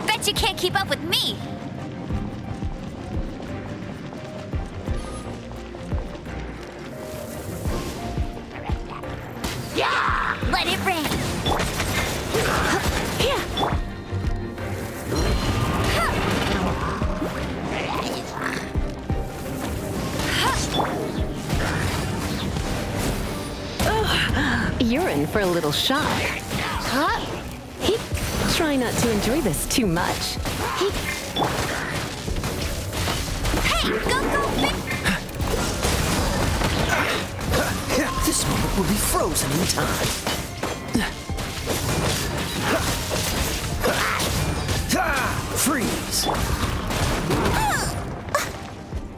Bet you can't keep up with me. Let it rain. You're in for a little shock. Try not to enjoy this too much. Hey, go, big. This moment will be frozen in time. Freeze!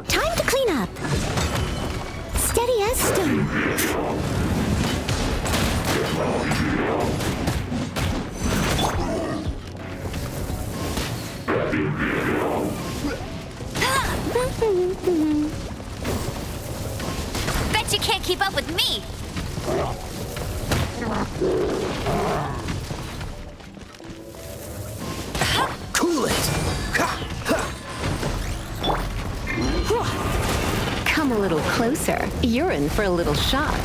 Time to clean up. Steady as stone. Bet you can't keep up with me. Cool it! Come a little closer. You're in for a little shock.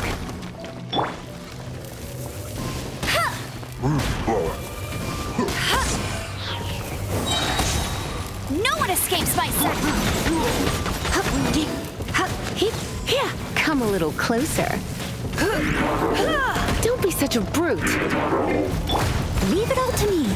No one escapes my sight. Come a little closer. Don't be such a brute. Leave it all to me.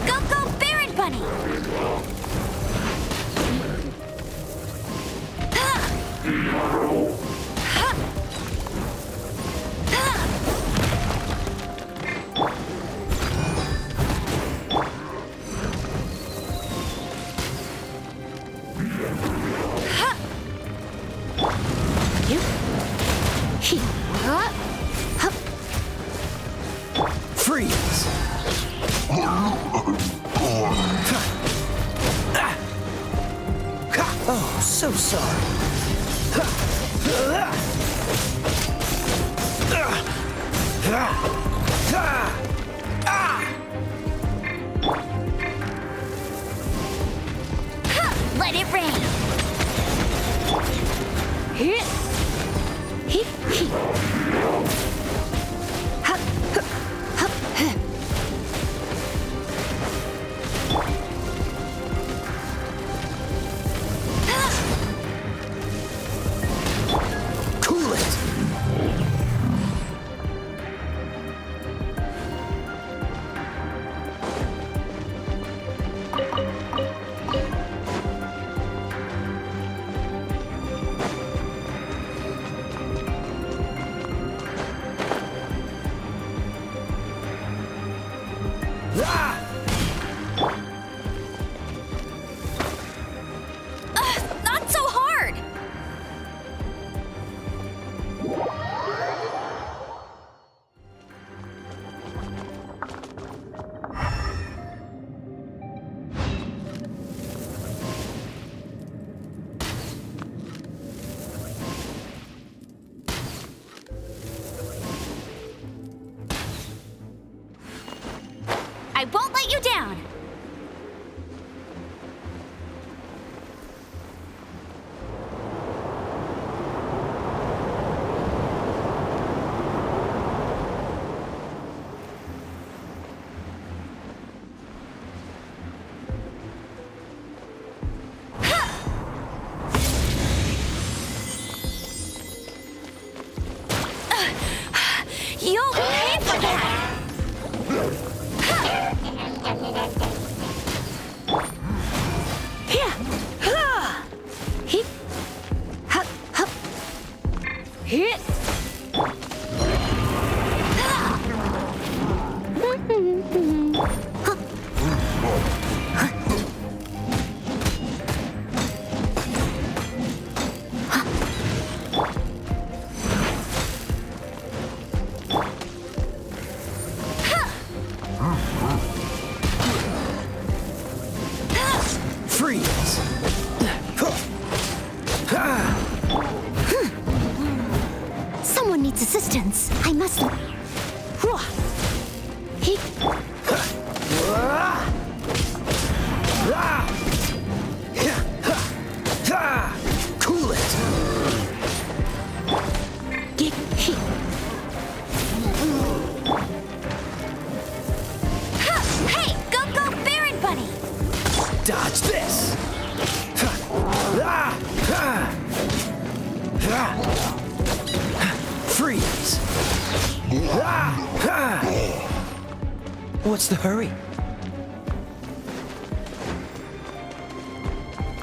Go, Baron Bunny! Freeze! Oh, so sorry. Let it rain. Cool it! You'll pay for that! Here! Hip! Hup! Hup! Hit! Someone needs assistance. I must. He. Cool it. Hey, go, Baron Bunny! Dodge this. Freeze. What's the hurry?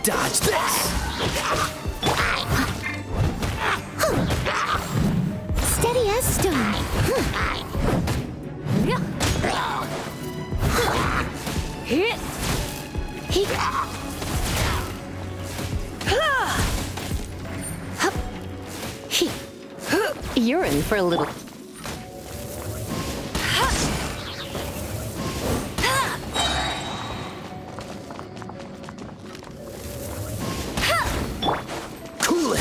Dodge this. Steady as stone. Hit. He. You're in for a little. Cool it.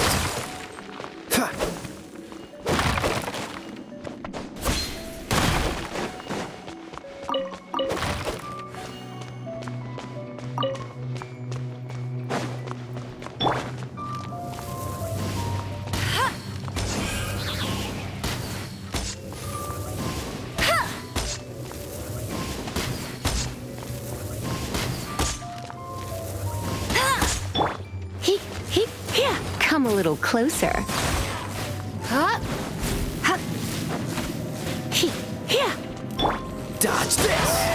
Come a little closer. Here. Dodge this.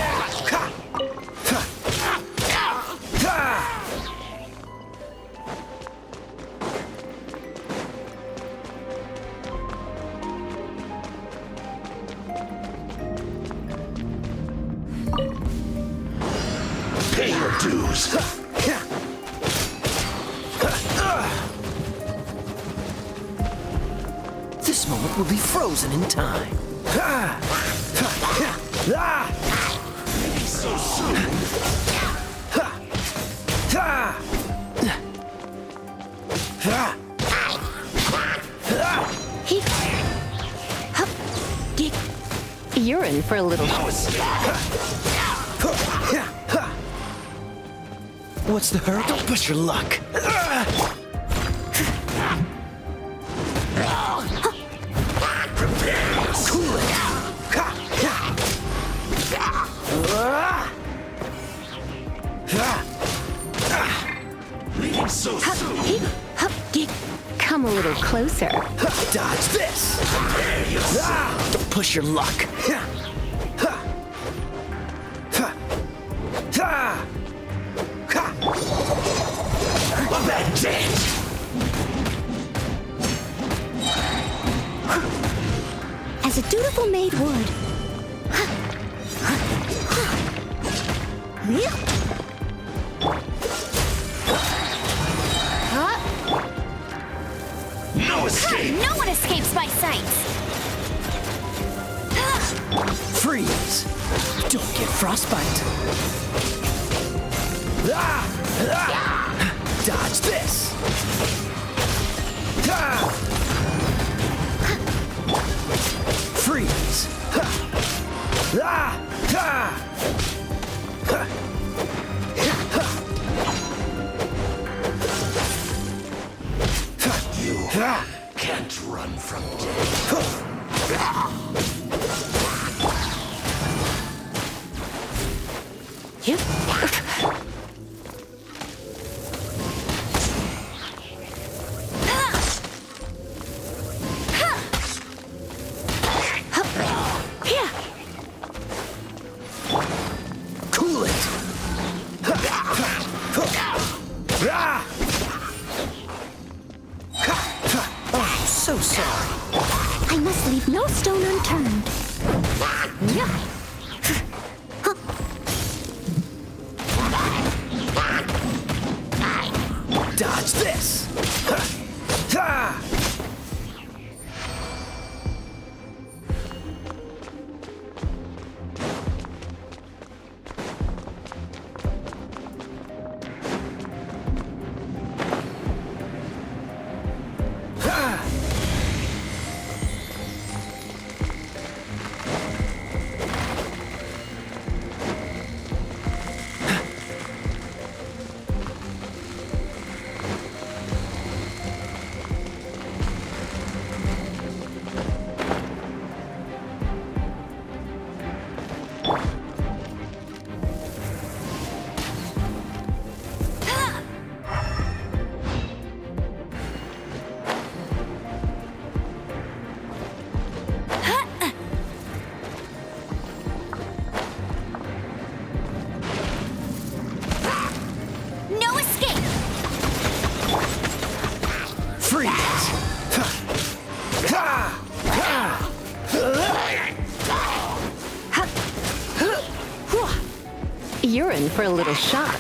Pay your dues. This moment will be frozen in time. So soon. You're in for a little. What's the hurry? Don't push your luck. Cool it. Leaving so soon. Come a little closer. Dodge this. Don't push your luck. Bandit. As a dutiful maid would. No escape. No one escapes my sight. Freeze. Don't get frostbite. Dodge this. Freeze. You can't run from death. So sorry. I must leave no stone unturned. Dodge this. Ha! No escape! Freeze! You're in for a little shock.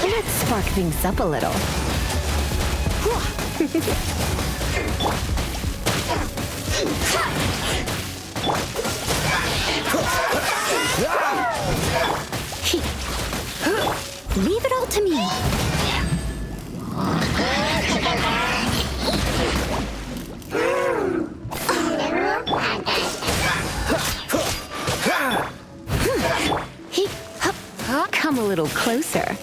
Let's spark things up a little. Leave it all to me. Come a little closer.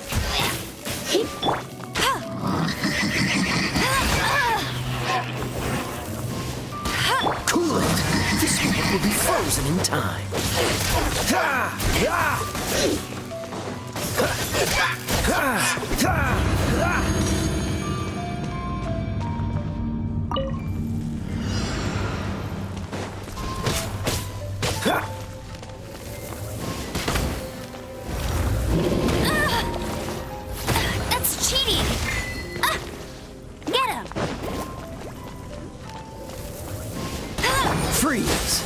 Cool it. This one will be frozen in time. That's cheating! Get him! Freeze!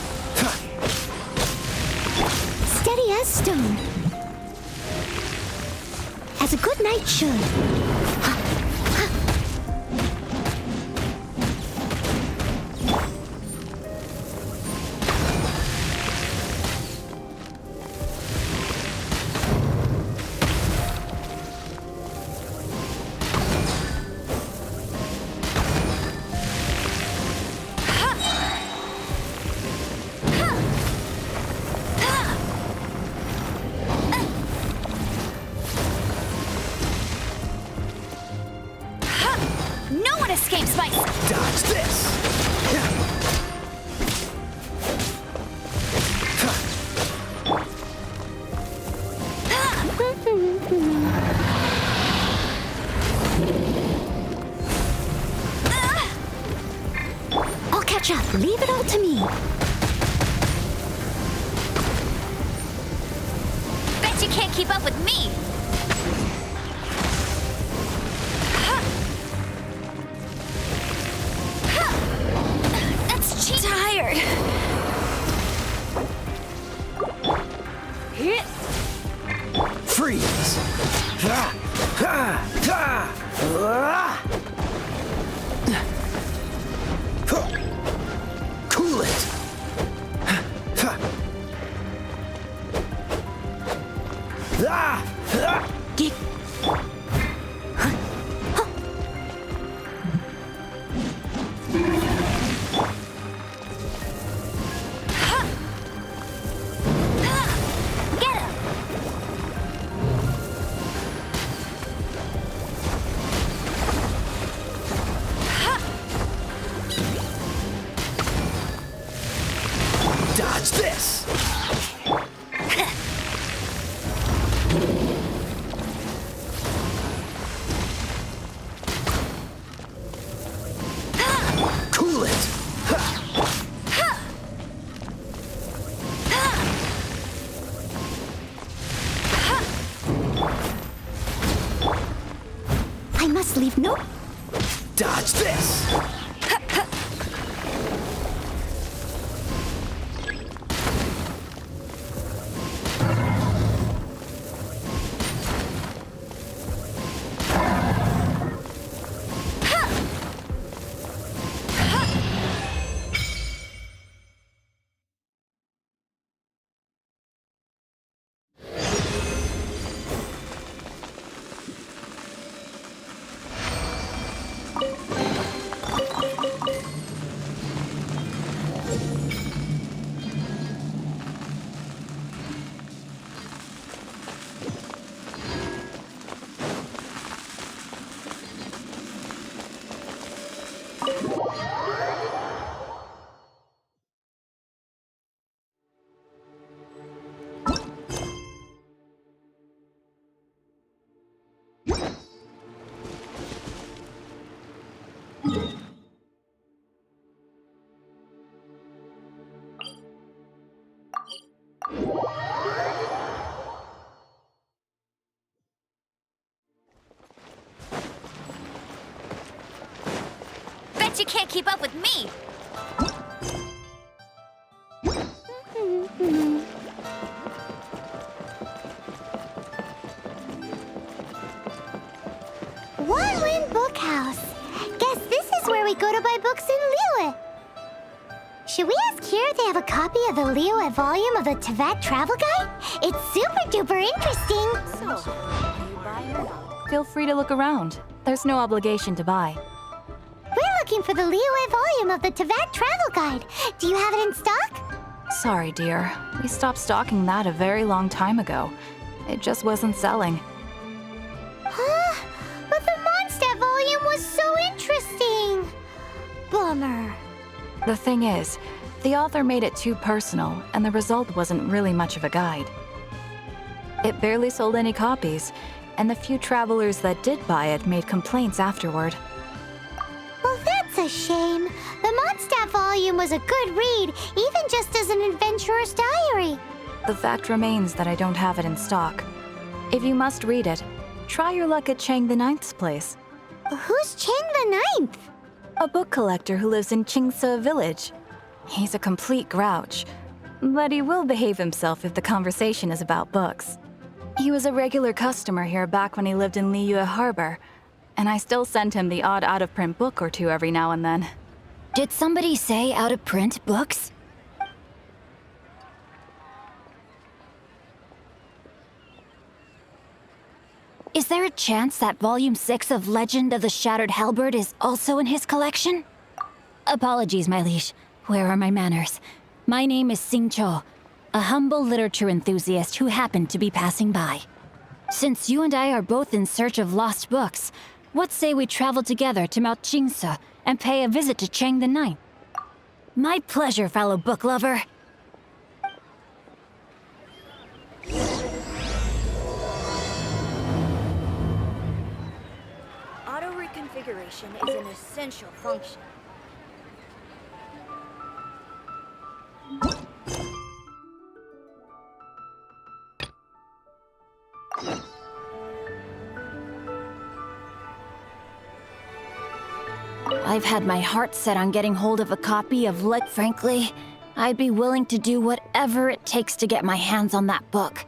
Steady as stone. As a good knight should. No one escapes my... Dodge this! I'll catch up. Leave it all to me. Bet you can't keep up with me. That's tired. Freeze! Cool it! Get... Get him! must leave no... Dodge this! Bet you can't keep up with me! One Win Bookhouse. Guess this is where we go to buy books in Liyue. Should we ask here if they have a copy of the Liyue volume of the Teyvat Travel Guide? It's super duper interesting. So, you buy or not? Feel free to look around. There's no obligation to buy. We're looking for the Liyue volume of the Teyvat Travel Guide. Do you have it in stock? Sorry, dear. We stopped stocking that a very long time ago. It just wasn't selling. Huh? But the Mondstadt volume was so interesting. Bummer. The thing is, the author made it too personal, and the result wasn't really much of a guide. It barely sold any copies, and the few travelers that did buy it made complaints afterward. Well, that's a shame. The Mondstadt volume was a good read, even just as an adventurer's diary. The fact remains that I don't have it in stock. If you must read it, try your luck at Chang the Ninth's place. Who's Chang the Ninth? A book collector who lives in Qingse village. He's a complete grouch, but he will behave himself if the conversation is about books. He was a regular customer here back when he lived in Liyue Harbor, and I still send him the odd out-of-print book or two every now and then. Did somebody say out-of-print books? Is there a chance that Volume 6 of Legend of the Shattered Halberd is also in his collection? Apologies, my liege. Where are my manners? My name is Sing Cho, a humble literature enthusiast who happened to be passing by. Since you and I are both in search of lost books, what say we travel together to Mount Qingse and pay a visit to Chang the Ninth? My pleasure, fellow book lover. Auto reconfiguration is an essential function. I've had my heart set on getting hold of a copy of Frankly, I'd be willing to do whatever it takes to get my hands on that book.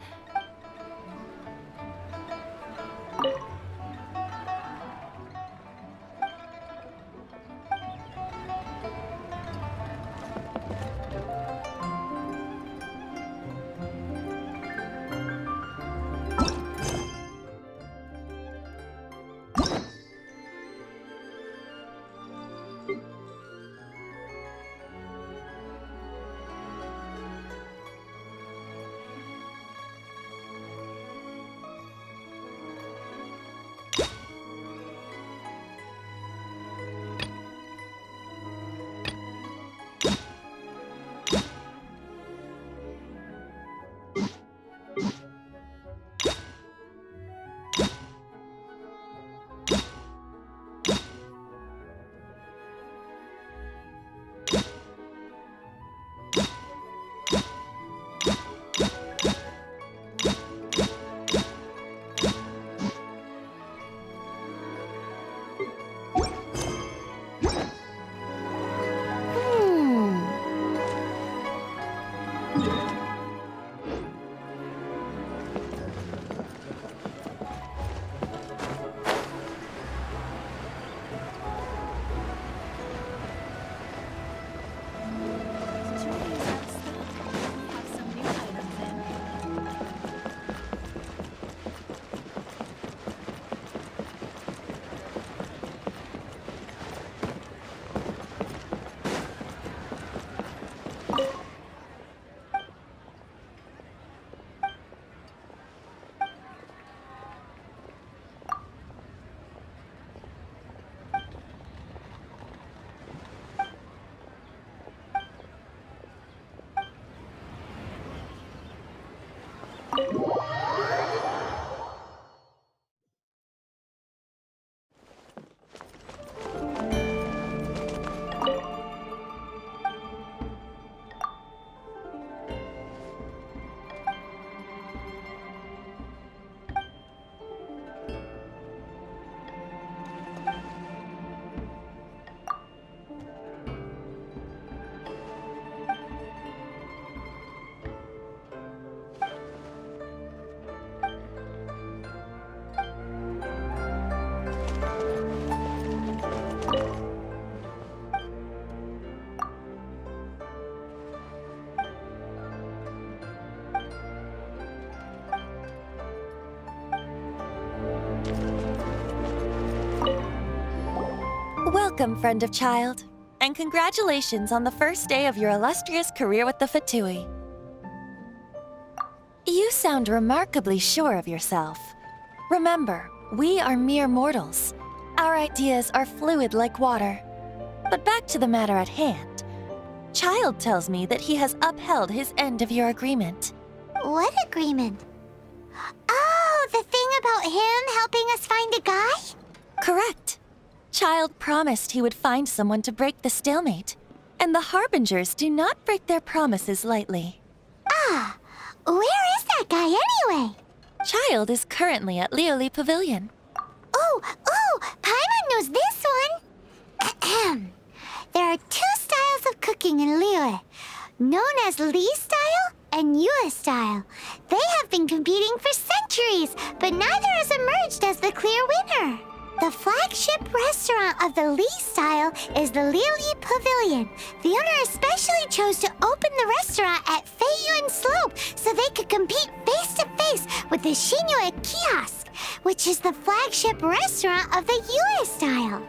Welcome, friend of child, and congratulations on the first day of your illustrious career with the Fatui. You sound remarkably sure of yourself. Remember, we are mere mortals. Our ideas are fluid like water. But back to the matter at hand. Child tells me that he has upheld his end of your agreement. What agreement? Oh, the thing about him helping us find a guy? Correct. Child promised he would find someone to break the stalemate. And the Harbingers do not break their promises lightly. Ah, where is that guy anyway? Child is currently at Liuli Pavilion. Oh, Paimon knows this one. There are two styles of cooking in Liyue, known as Li style and Yue style. They have been competing for centuries, but neither has emerged as the clear winner. The flagship restaurant of the Li style is the Liuli Pavilion. The owner especially chose to open the restaurant at Feiyuan Slope so they could compete face-to-face with the Xinyue Kiosk, which is the flagship restaurant of the Yue style.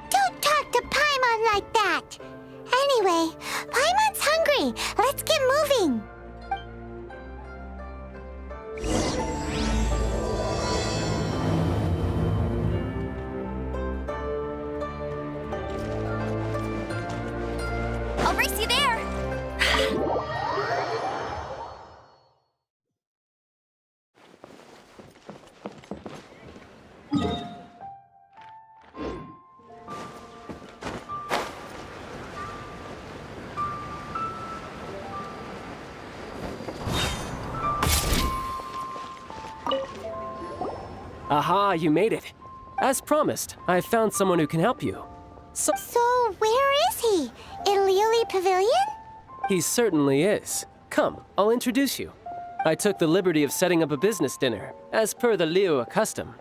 Don't talk to Paimon like that! Anyway, Paimon's hungry. Let's get moving. I'll race you there! Aha, you made it. As promised, I found someone who can help you. So where is he? In Liuli Pavilion? He certainly is. Come, I'll introduce you. I took the liberty of setting up a business dinner, as per the Liu custom.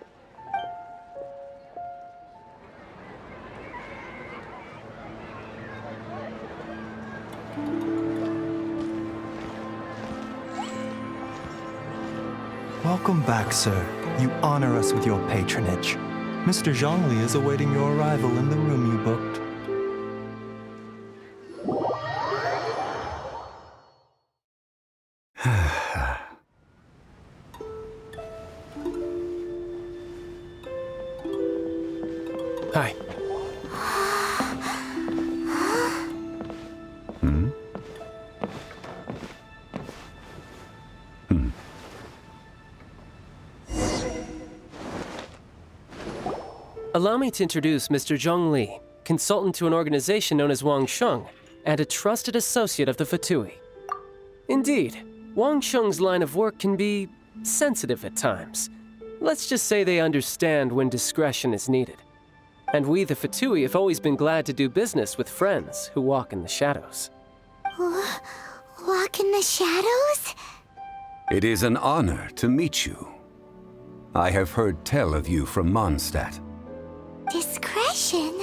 Welcome back, sir. You honor us with your patronage. Mr. Zhang Li is awaiting your arrival in the room you booked. Hi. Allow me to introduce Mr. Zhong Li, consultant to an organization known as Wang Sheng, and a trusted associate of the Fatui. Indeed, Wang Sheng's line of work can be sensitive at times. Let's just say they understand when discretion is needed. And we, the Fatui, have always been glad to do business with friends who walk in the shadows. Walk in the shadows? It is an honor to meet you. I have heard tell of you from Mondstadt. Discretion?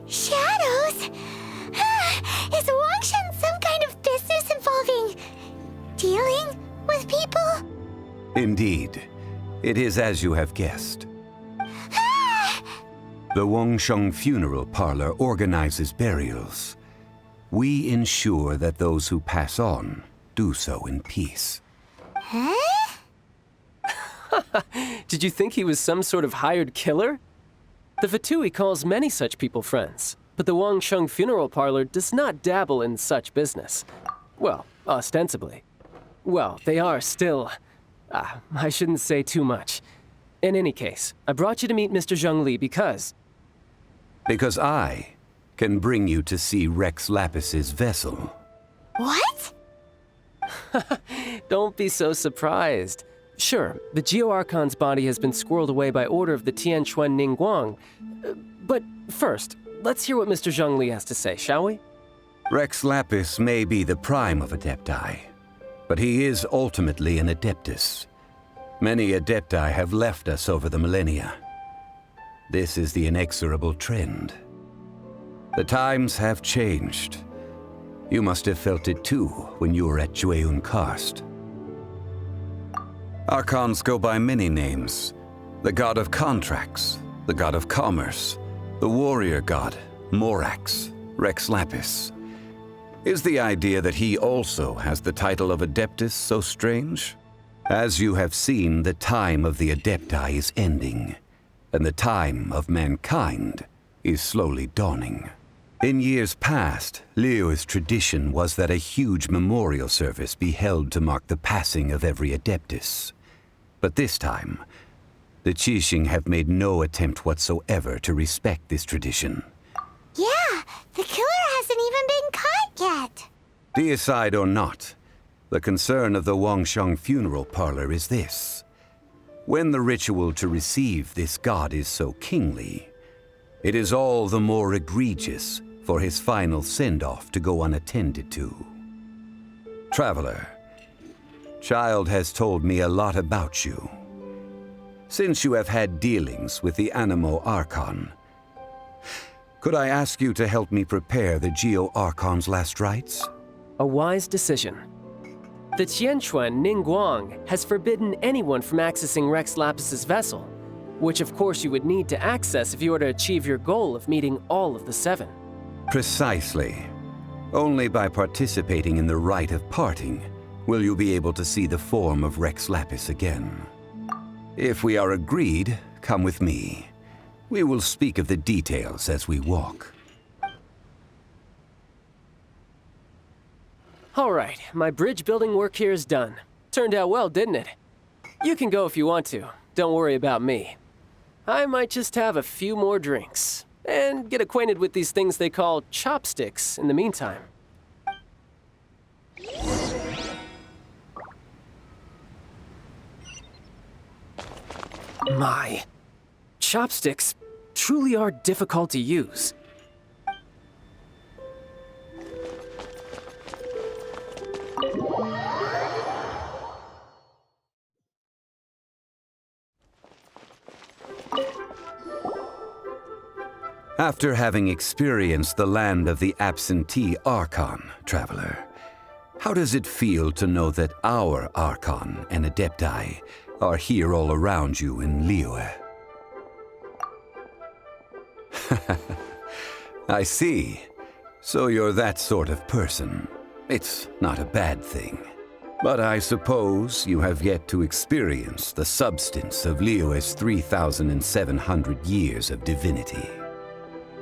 Shadows? Is Wang Shen some kind of business involving dealing with people? Indeed. It is as you have guessed. The Wangsheng Funeral Parlor organizes burials. We ensure that those who pass on do so in peace. Huh? Did you think he was some sort of hired killer? The Fatui calls many such people friends, but the Wangsheng Funeral Parlor does not dabble in such business. Well, ostensibly. Well, they are still... I shouldn't say too much. In any case, I brought you to meet Mr. Zhong Li because... Because I can bring you to see Rex Lapis's vessel. What? Don't be so surprised. Sure, the Geo-Archon's body has been squirreled away by order of the Tianquan Ningguang. But first, let's hear what Mr. Zhong Li has to say, shall we? Rex Lapis may be the prime of Adepti, but he is ultimately an Adeptus. Many Adepti have left us over the millennia. This is the inexorable trend. The times have changed. You must have felt it too when you were at Jueyun Karst. Archons go by many names. The god of contracts, the god of commerce, The warrior god, Morax, Rex Lapis. Is the idea that he also has the title of Adeptus so strange? As you have seen, the time of the Adepti is ending, and the time of mankind is slowly dawning. In years past, Liyue's tradition was that a huge memorial service be held to mark the passing of every Adeptus. But this time, the Qixing have made no attempt whatsoever to respect this tradition. Yeah, the killer hasn't even been caught yet. Deicide or not, the concern of the Wangsheng funeral parlor is this. When the ritual to receive this god is so kingly, it is all the more egregious for his final send-off to go unattended to. Traveler, Child has told me a lot about you. Since you have had dealings with the Animo Archon, could I ask you to help me prepare the Geo Archon's last rites? A wise decision. The Tianquan Ningguang has forbidden anyone from accessing Rex Lapis's vessel, which of course you would need to access if you were to achieve your goal of meeting all of the 7. Precisely. Only by participating in the rite of parting will you be able to see the form of Rex Lapis again. If we are agreed, come with me. We will speak of the details as we walk. All right, my bridge building work here is done. Turned out well, didn't it? You can go if you want to. Don't worry about me. I might just have a few more drinks and get acquainted with these things they call chopsticks in the meantime. My, chopsticks truly are difficult to use. After having experienced the land of the absentee Archon, Traveler, how does it feel to know that our Archon and Adepti are here all around you in Liyue? I see. So you're that sort of person. It's not a bad thing. But I suppose you have yet to experience the substance of Liyue's 3,700 years of divinity.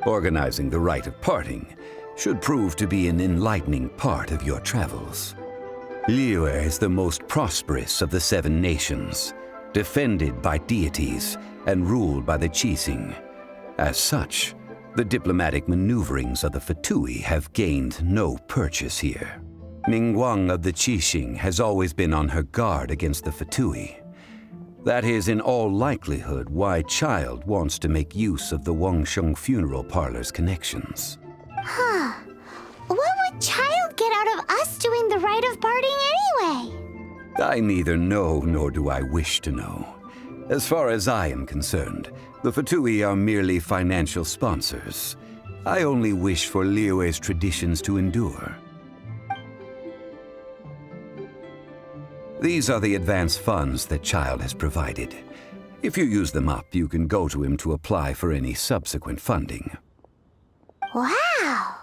Organizing the rite of parting should prove to be an enlightening part of your travels. Liyue is the most prosperous of the 7 nations, defended by deities and ruled by the Qixing. As such, the diplomatic maneuverings of the Fatui have gained no purchase here. Ningguang of the Qixing has always been on her guard against the Fatui. That is in all likelihood why Child wants to make use of the Wangsheng funeral parlor's connections. Huh. What would Child get out of us doing the rite of parting anyway? I neither know nor do I wish to know. As far as I am concerned, the Fatui are merely financial sponsors. I only wish for Liyue's traditions to endure. These are the advance funds that Child has provided. If you use them up, you can go to him to apply for any subsequent funding. Wow!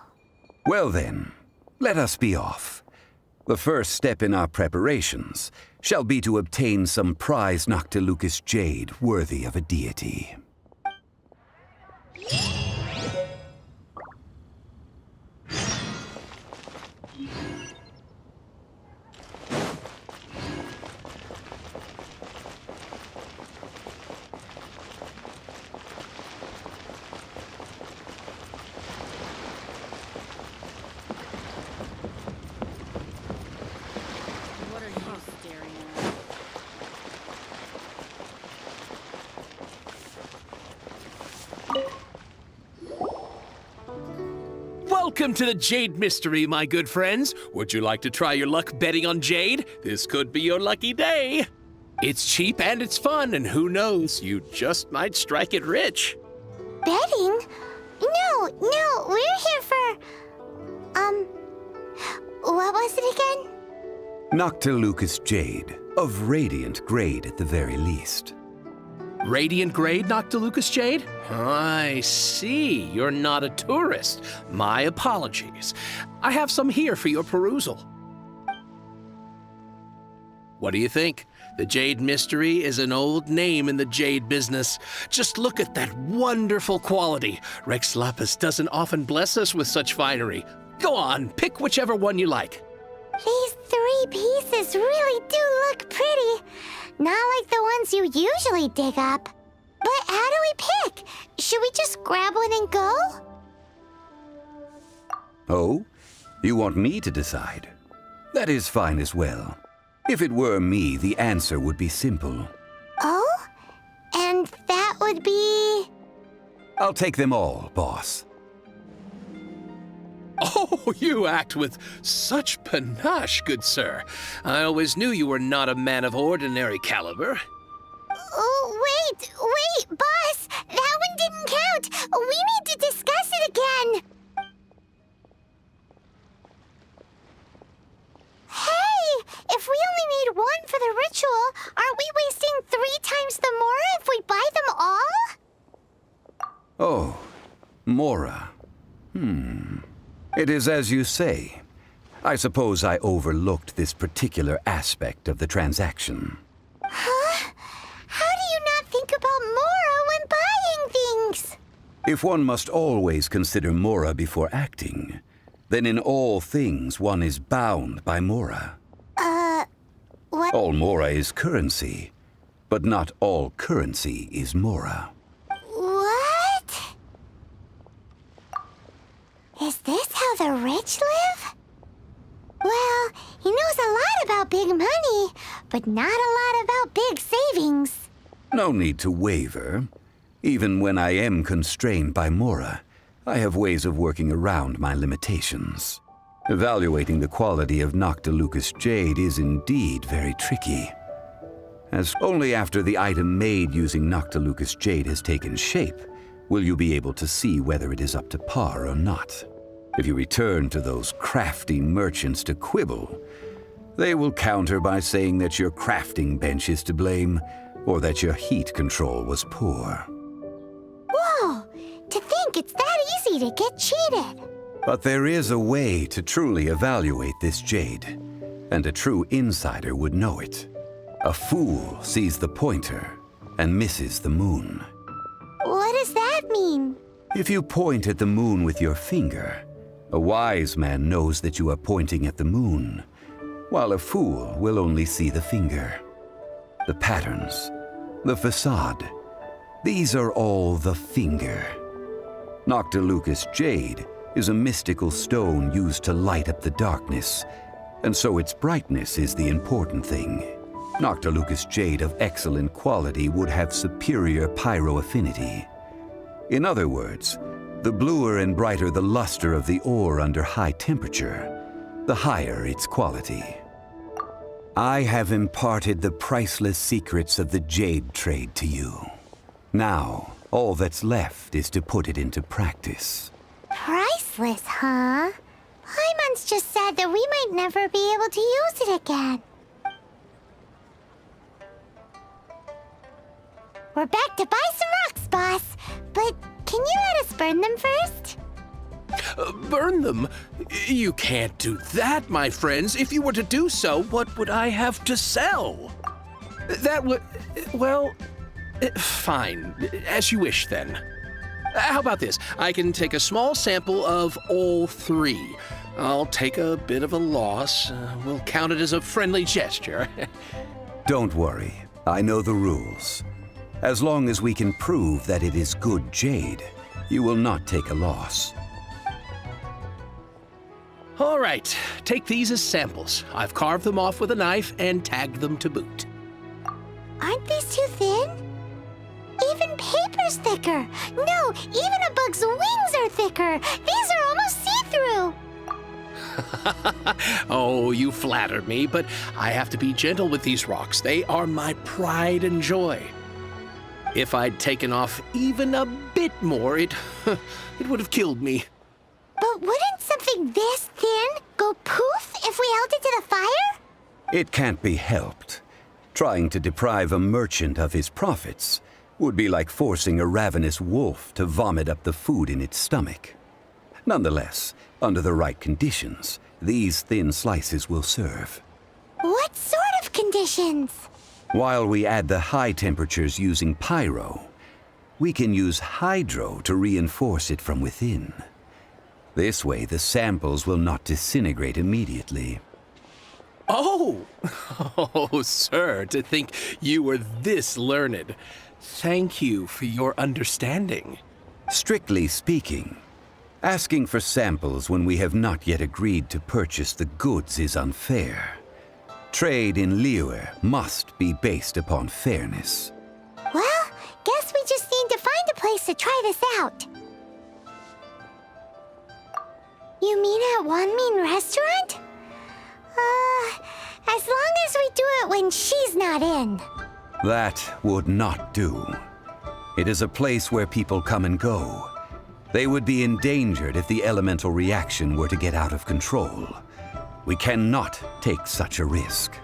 Well then, let us be off. The first step in our preparations shall be to obtain some prized Noctilucous jade worthy of a deity. Welcome to the Jade Mystery, my good friends. Would you like to try your luck betting on Jade? This could be your lucky day. It's cheap and it's fun, and who knows, you just might strike it rich. Betting? No, we're here for... what was it again? Noctilucous jade, of radiant grade at the very least. Radiant grade Noctilucous Jade? I see. You're not a tourist. My apologies. I have some here for your perusal. What do you think? The Jade Mystery is an old name in the jade business. Just look at that wonderful quality. Rex Lapis doesn't often bless us with such finery. Go on, pick whichever one you like. These 3 pieces really do look pretty. Not like the ones you usually dig up. But how do we pick? Should we just grab one and go? Oh? You want me to decide? That is fine as well. If it were me, the answer would be simple. Oh? And that would be... I'll take them all, boss. Oh, you act with such panache, good sir. I always knew you were not a man of ordinary caliber. Oh, wait, boss! That one didn't count! We need to discuss it again! Hey! If we only need one for the ritual, aren't we wasting 3 times the Mora if we buy them all? Oh, Mora. It is as you say. I suppose I overlooked this particular aspect of the transaction. Huh? How do you not think about Mora when buying things? If one must always consider Mora before acting, then in all things one is bound by Mora. What? All Mora is currency, but not all currency is Mora. What? Is this how the rich live? Well, he knows a lot about big money, but not a lot about big savings. No need to waver. Even when I am constrained by Mora, I have ways of working around my limitations. Evaluating the quality of Noctilucous Jade is indeed very tricky, as only after the item made using Noctilucous Jade has taken shape will you be able to see whether it is up to par or not. If you return to those crafty merchants to quibble, they will counter by saying that your crafting bench is to blame, or that your heat control was poor. Whoa! To think it's that easy to get cheated! But there is a way to truly evaluate this jade, and a true insider would know it. A fool sees the pointer and misses the moon. What does that mean? If you point at the moon with your finger, a wise man knows that you are pointing at the moon, while a fool will only see the finger. The patterns, the facade, these are all the finger. Noctilucous Jade is a mystical stone used to light up the darkness, and so its brightness is the important thing. Noctilucous Jade of excellent quality would have superior pyro-affinity. In other words, the bluer and brighter the luster of the ore under high temperature, the higher its quality. I have imparted the priceless secrets of the jade trade to you. Now, all that's left is to put it into practice. Priceless, huh? Hyman's just said that we might never be able to use it again. We're back to buy some rocks, boss. But can you let us burn them first? Burn them? You can't do that, my friends. If you were to do so, what would I have to sell? That would... well... fine. As you wish, then. How about this? I can take a small sample of all 3. I'll take a bit of a loss. We'll count it as a friendly gesture. Don't worry. I know the rules. As long as we can prove that it is good jade, you will not take a loss. All right. Take these as samples. I've carved them off with a knife and tagged them to boot. Aren't these too thin? Even paper's thicker. No, even a bug's wings are thicker. These are almost see-through. Oh, you flatter me, but I have to be gentle with these rocks. They are my pride and joy. If I'd taken off even a bit more, it would have killed me. But wouldn't something this thin go poof if we held it to the fire? It can't be helped. Trying to deprive a merchant of his profits Would be like forcing a ravenous wolf to vomit up the food in its stomach. Nonetheless, under the right conditions, these thin slices will serve. What sort of conditions? While we add the high temperatures using pyro, we can use hydro to reinforce it from within. This way, the samples will not disintegrate immediately. Oh! Oh, sir, to think you were this learned. Thank you for your understanding. Strictly speaking, asking for samples when we have not yet agreed to purchase the goods is unfair. Trade in Liyue must be based upon fairness. Well, guess we just need to find a place to try this out. You mean at Wanmin Restaurant? As long as we do it when she's not in. That would not do. It is a place where people come and go. They would be endangered if the elemental reaction were to get out of control. We cannot take such a risk.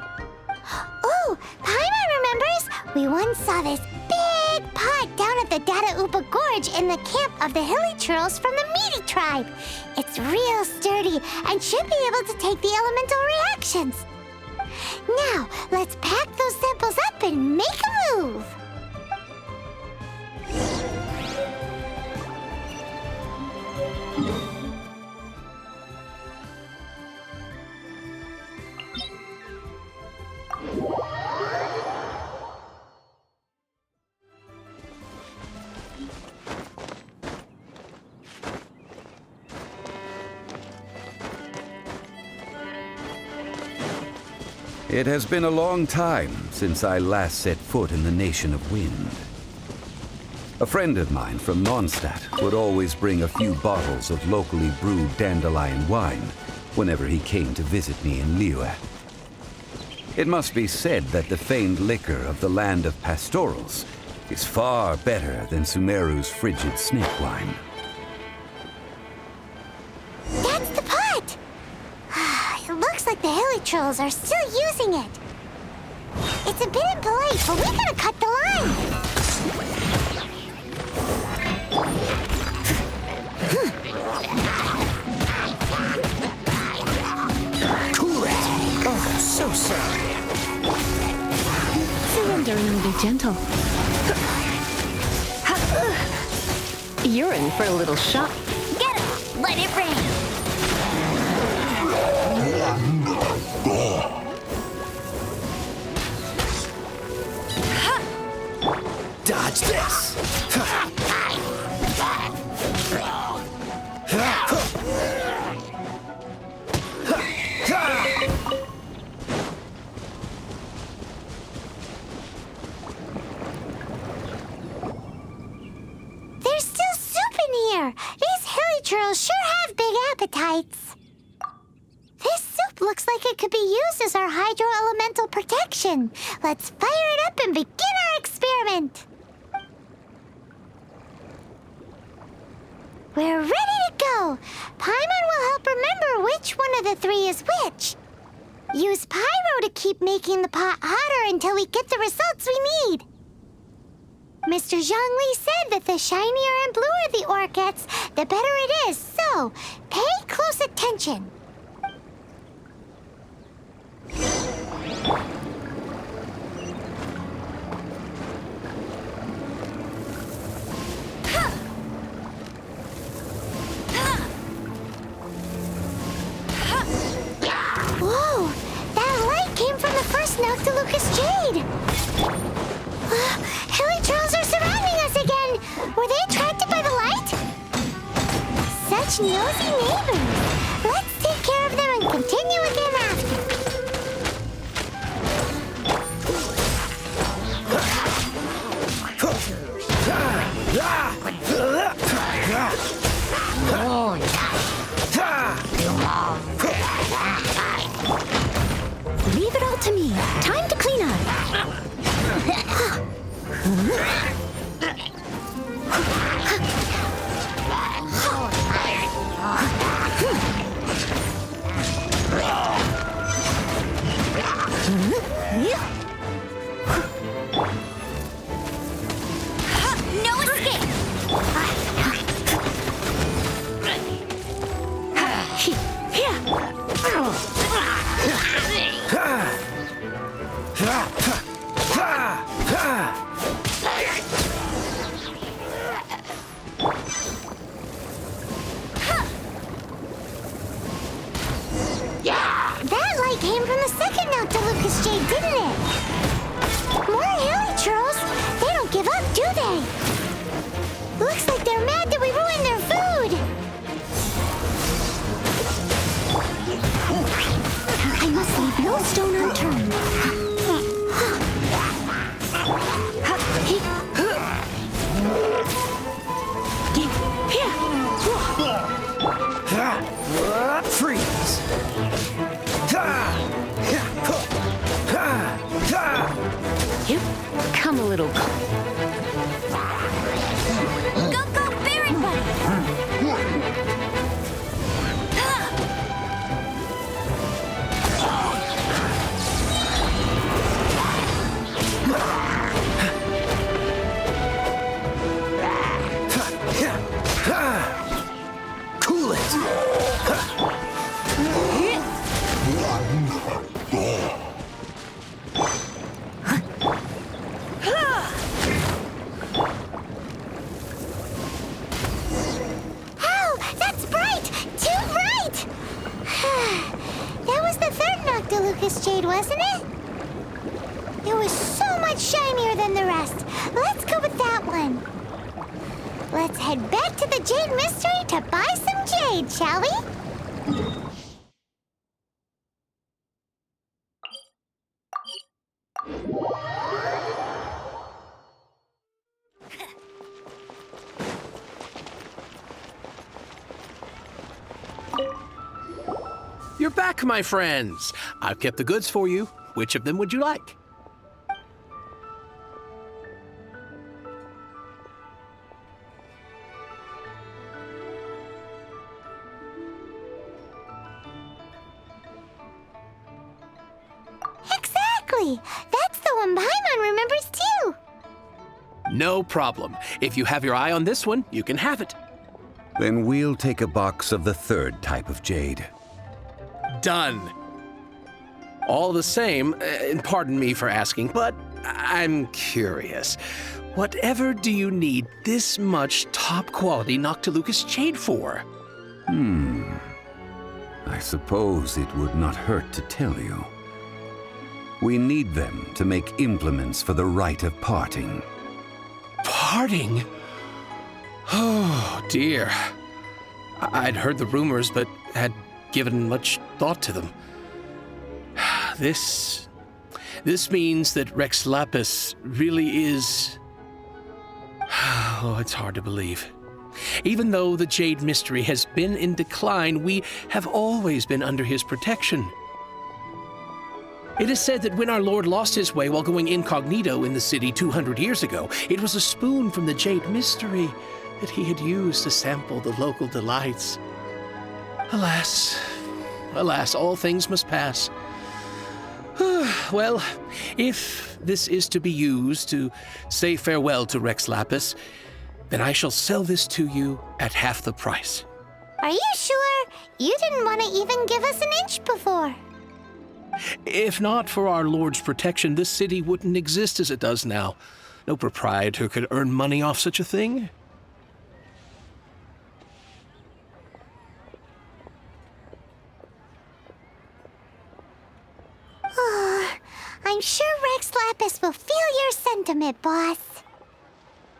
Oh, Paimon remembers! We once saw this big pot down at the Data Upa Gorge in the camp of the hilichurls from the Meaty tribe. It's real sturdy and should be able to take the elemental reactions. Now, let's pack those samples up and make a move! It has been a long time since I last set foot in the Nation of Wind. A friend of mine from Mondstadt would always bring a few bottles of locally brewed dandelion wine whenever he came to visit me in Liyue. It must be said that the famed liquor of the land of pastorals is far better than Sumeru's frigid snake wine. That's the pot! It looks like the hilichurls are still using it. It's a bit impolite, but we gotta cut the line. Cool it! Oh, so sorry. Surrender and be gentle. You're in for a little shock. Get it! Let it rain! Dodge this! There's still soup in here. These hilichurls sure have big appetites. This soup looks like it could be used as our hydro-elemental protection. Let's fire it up and begin our experiment. We're ready to go. Paimon will help remember which one of the three is which. Use pyro to keep making the pot hotter until we get the results we need. Mr. Zhang Li said that the shinier and bluer the ore gets, the better it is. So, pay close attention. Whoa! That light came from the first Noctilucous Jade! Hilichurls are surrounding us again! Were they attracted by the light? Such nosy neighbors! Let's take care of them and continue again after. Leave it all to me. Time to clean up. little... Go, go, Baron Buddy! Cool it! Oh, that's bright! Too bright! That was the third Noctilucous Jade, wasn't it? It was so much shinier than the rest. Let's go with that one. Let's head back to the Jade Mystery to buy some jade, shall we? You're back, my friends. I've kept the goods for you. Which of them would you like? Exactly! That's the one Paimon remembers too! No problem. If you have your eye on this one, you can have it. Then we'll take a box of the third type of jade. Done. All the same, and pardon me for asking, but I'm curious. Whatever do you need this much top-quality Noctilucous jade for? I suppose it would not hurt to tell you. We need them to make implements for the rite of parting. Parting? Oh, dear. I'd heard the rumors, but had given much thought to them. This means that Rex Lapis really is... Oh, it's hard to believe. Even though the Jade Mystery has been in decline, we have always been under his protection. It is said that when our Lord lost his way while going incognito in the city 200 years ago, it was a spoon from the Jade Mystery that he had used to sample the local delights. Alas, alas, all things must pass. Well, if this is to be used to say farewell to Rex Lapis, then I shall sell this to you at half the price. Are you sure? You didn't want to even give us an inch before. If not for our Lord's protection, this city wouldn't exist as it does now. No proprietor could earn money off such a thing. I'm sure Rex Lapis will feel your sentiment, boss.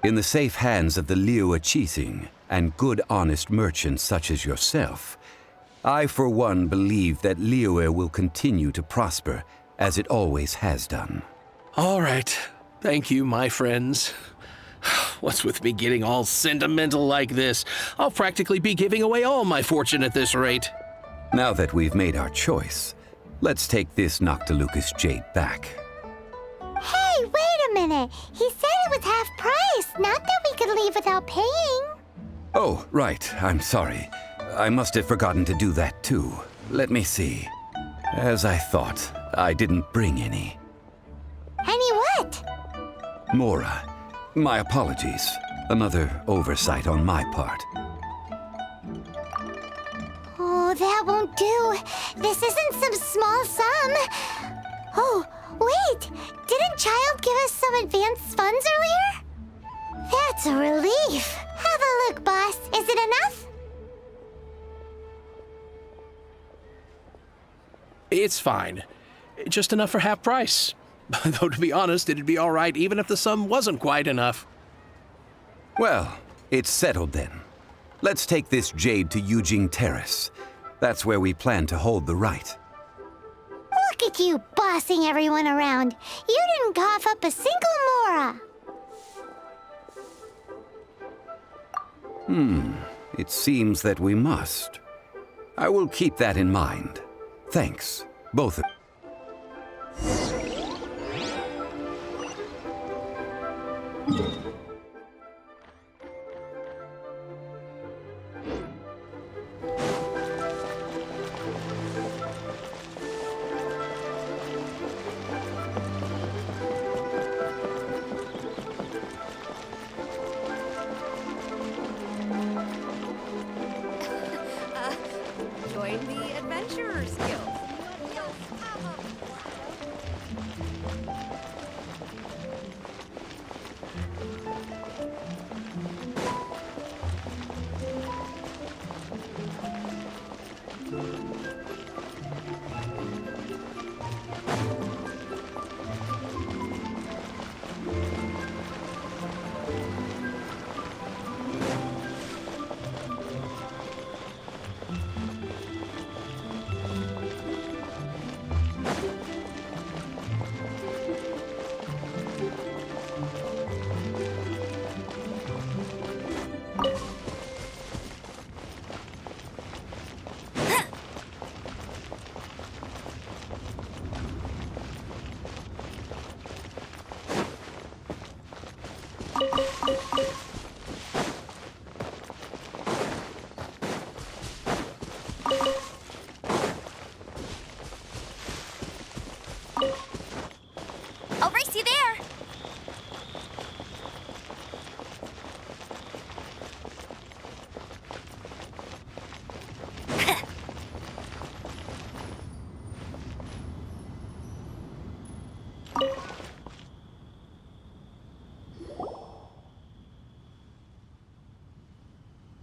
In the safe hands of the Liu Chising and good honest merchants such as yourself, I for one believe that Liu will continue to prosper as it always has done. All right. Thank you, my friends. What's with me getting all sentimental like this? I'll practically be giving away all my fortune at this rate. Now that we've made our choice, let's take this Noctilucous jade back. Hey, wait a minute. He said it was half price, not that we could leave without paying. Oh, right. I'm sorry. I must have forgotten to do that too. Let me see. As I thought, I didn't bring any. Any what? Mora, my apologies. Another oversight on my part. Oh, that won't do. This isn't some small sum. Oh, wait. Didn't Child give us some advanced funds earlier? That's a relief. Have a look, boss. Is it enough? It's fine. Just enough for half price. Though, to be honest, it'd be all right even if the sum wasn't quite enough. Well, it's settled then. Let's take this jade to Yujing Terrace. That's where we plan to hold the rite. Look at you bossing everyone around. You didn't cough up a single Mora. It seems that we must. I will keep that in mind. Thanks, both of you.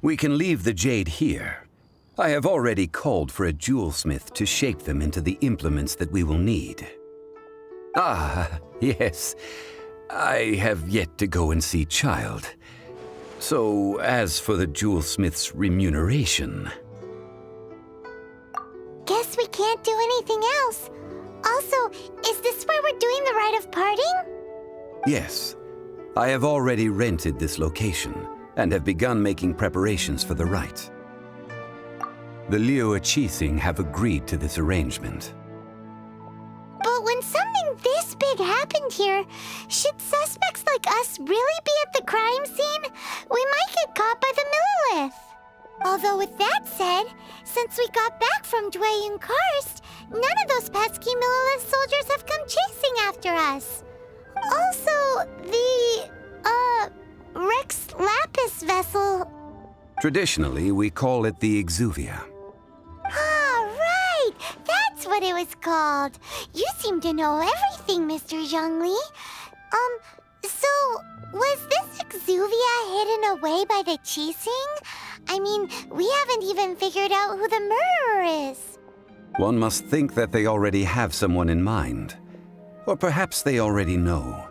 We can leave the jade here. I have already called for a jewelsmith to shape them into the implements that we will need. Ah, yes. I have yet to go and see Child. So, as for the jewelsmith's remuneration... Guess we can't do anything else. Also, is this where we're doing the rite of parting? Yes. I have already rented this location and have begun making preparations for the rite. The Liu Qixing have agreed to this arrangement. But when something this big happened here, should suspects like us really be at the crime scene? We might get caught by the Millilith. Although with that said, since we got back from Dwayne Karst, none of those pesky Millilith soldiers have come chasing after us. Also, the, Rex Lapis vessel... Traditionally, we call it the Exuvia. Ah, right! That's what it was called. You seem to know everything, Mr. Zhang Li. So, was this Exuvia hidden away by the Qixing? I mean, we haven't even figured out who the murderer is. One must think that they already have someone in mind. Or perhaps they already know.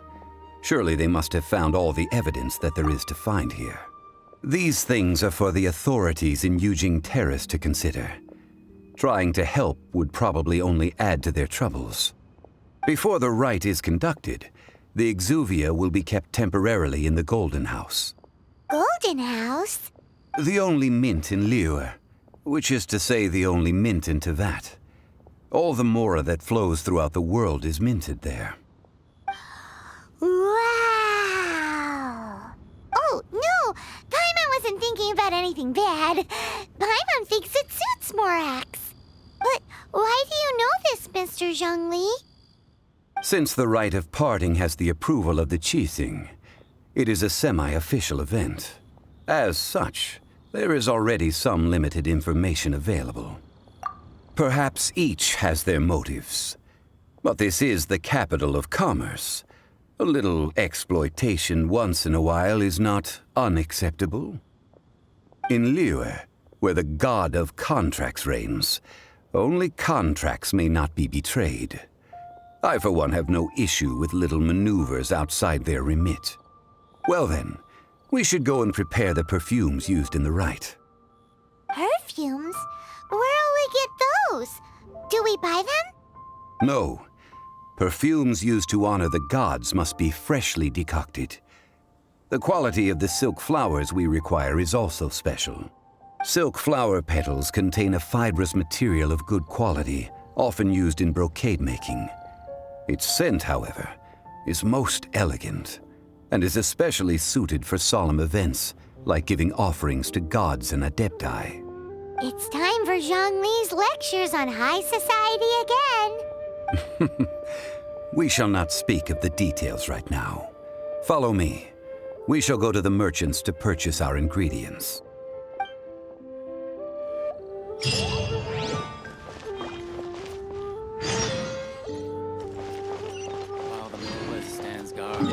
Surely they must have found all the evidence that there is to find here. These things are for the authorities in Yujing Terrace to consider. Trying to help would probably only add to their troubles. Before the rite is conducted, the Exuvia will be kept temporarily in the Golden House. Golden House? The only mint in Liyue, which is to say the only mint in Tevat. All the mora that flows throughout the world is minted there. Wow! Oh, no! Paimon wasn't thinking about anything bad. Paimon thinks it suits Morax. But why do you know this, Mr. Zhang Li? Since the rite of parting has the approval of the Qixing, it is a semi-official event. As such, there is already some limited information available. Perhaps each has their motives. But this is the capital of commerce. A little exploitation once in a while is not unacceptable. In Liyue, where the god of contracts reigns, only contracts may not be betrayed. I, for one, have no issue with little maneuvers outside their remit. Well then, we should go and prepare the perfumes used in the rite. Perfumes? Where'll we get those? Do we buy them? No. Perfumes used to honor the gods must be freshly decocted. The quality of the silk flowers we require is also special. Silk flower petals contain a fibrous material of good quality, often used in brocade making. Its scent, however, is most elegant, and is especially suited for solemn events, like giving offerings to gods and adepti. It's time for Zhang Li's lectures on high society again. We shall not speak of the details right now. Follow me. We shall go to the merchants to purchase our ingredients. While the Millilith stands guard.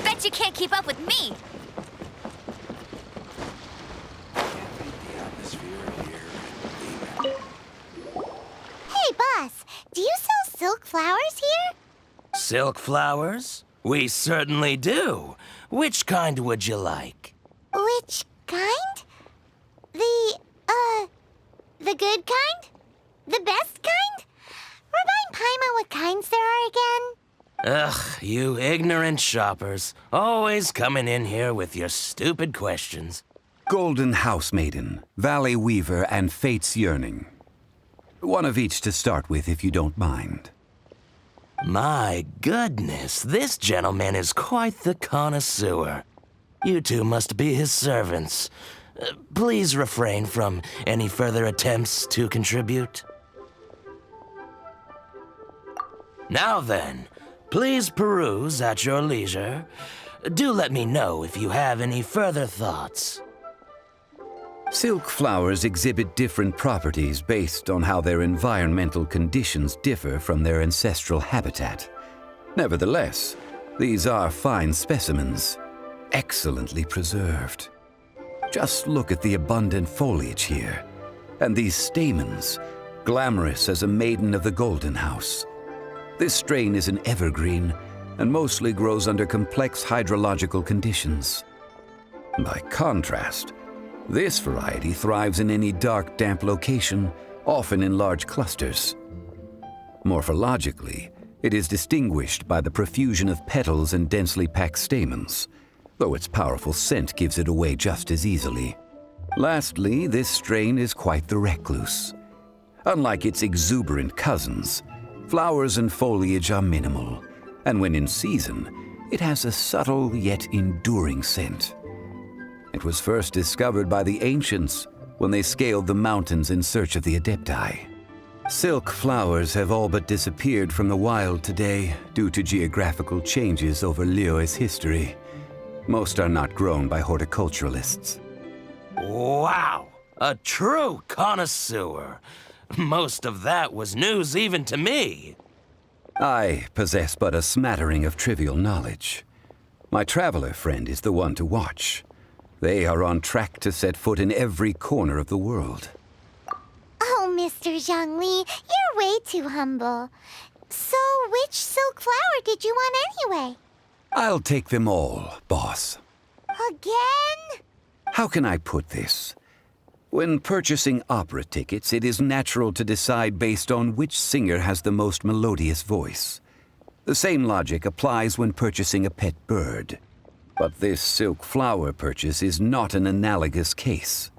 Bet you can't keep up with me! Hey, boss, do you sell silk flowers here? Silk flowers? We certainly do. Which kind would you like? Which kind? The good kind? The best kind? Remind Paimon what kinds there are again? Ugh, you ignorant shoppers. Always coming in here with your stupid questions. Golden Housemaiden, Valley Weaver, and Fate's Yearning. One of each to start with, if you don't mind. My goodness, this gentleman is quite the connoisseur. You two must be his servants. Please refrain from any further attempts to contribute. Now then, please peruse at your leisure. Do let me know if you have any further thoughts. Silk flowers exhibit different properties based on how their environmental conditions differ from their ancestral habitat. Nevertheless, these are fine specimens, excellently preserved. Just look at the abundant foliage here, and these stamens, glamorous as a maiden of the Golden House. This strain is an evergreen and mostly grows under complex hydrological conditions. By contrast, this variety thrives in any dark, damp location, often in large clusters. Morphologically, it is distinguished by the profusion of petals and densely packed stamens, though its powerful scent gives it away just as easily. Lastly, this strain is quite the recluse. Unlike its exuberant cousins, flowers and foliage are minimal, and when in season, it has a subtle yet enduring scent. It was first discovered by the ancients when they scaled the mountains in search of the Adepti. Silk flowers have all but disappeared from the wild today due to geographical changes over Liyue's history. Most are not grown by horticulturalists. Wow! A true connoisseur. Most of that was news even to me. I possess but a smattering of trivial knowledge. My traveler friend is the one to watch. They are on track to set foot in every corner of the world. Oh, Mr. Zhang Li, you're way too humble. So, which silk flower did you want anyway? I'll take them all, boss. Again? How can I put this? When purchasing opera tickets, it is natural to decide based on which singer has the most melodious voice. The same logic applies when purchasing a pet bird. But this silk flower purchase is not an analogous case.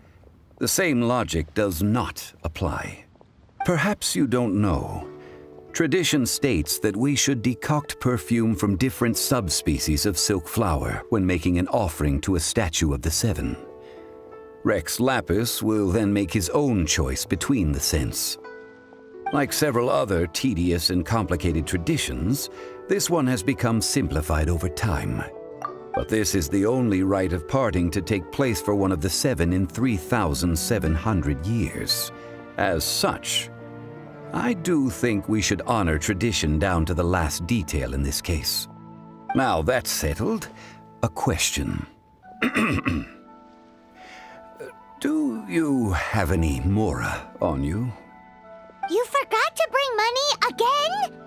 The same logic does not apply. Perhaps you don't know. Tradition states that we should decoct perfume from different subspecies of silk flower when making an offering to a statue of the Seven. Rex Lapis will then make his own choice between the scents. Like several other tedious and complicated traditions, this one has become simplified over time. But this is the only rite of parting to take place for one of the seven in 3,700 years. As such, I do think we should honor tradition down to the last detail in this case. Now that's settled, a question. Do you have any mora on you? You forgot to bring money again?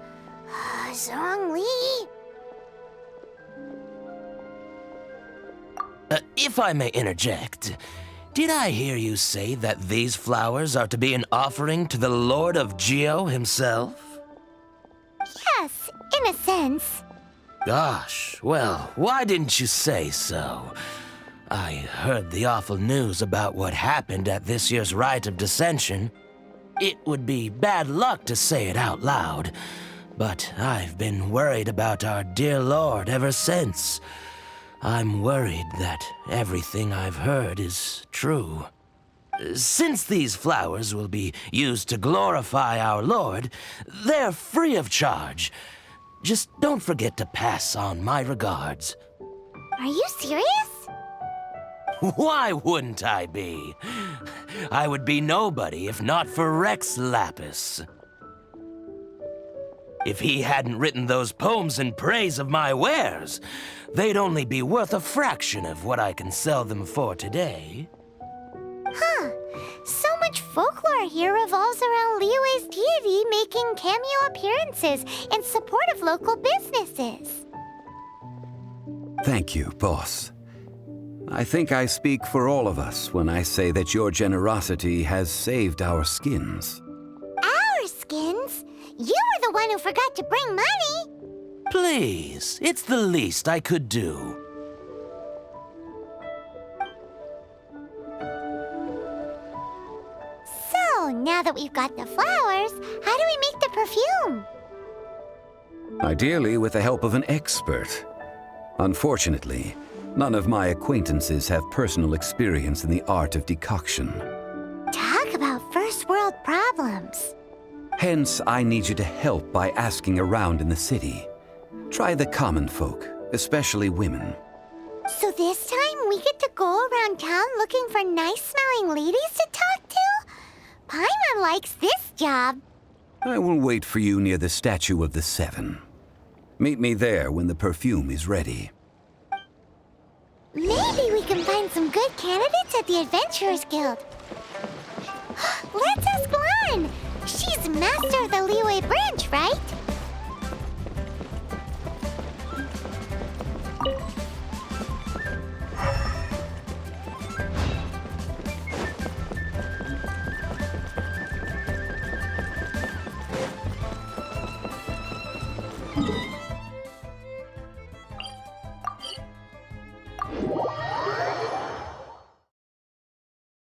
Zhang Li. If I may interject, did I hear you say that these flowers are to be an offering to the Lord of Geo himself? Yes, in a sense. Gosh, well, why didn't you say so? I heard the awful news about what happened at this year's Rite of Dissension. It would be bad luck to say it out loud, but I've been worried about our dear Lord ever since. I'm worried that everything I've heard is true. Since these flowers will be used to glorify our Lord, they're free of charge. Just don't forget to pass on my regards. Are you serious? Why wouldn't I be? I would be nobody if not for Rex Lapis. If he hadn't written those poems in praise of my wares, they'd only be worth a fraction of what I can sell them for today. Huh. So much folklore here revolves around Liyue's deity making cameo appearances in support of local businesses. Thank you, boss. I think I speak for all of us when I say that your generosity has saved our skins. Our skins? You were the one who forgot to bring money. Please, it's the least I could do. So, now that we've got the flowers, how do we make the perfume? Ideally with the help of an expert. Unfortunately, none of my acquaintances have personal experience in the art of decoction. Talk about first world problems. Hence, I need you to help by asking around in the city. Try the common folk, especially women. So this time we get to go around town looking for nice-smelling ladies to talk to? Paimon likes this job. I will wait for you near the statue of the Seven. Meet me there when the perfume is ready. Maybe we can find some good candidates at the Adventurers Guild. Let's ask Lan. She's master of the Liyue branch, right?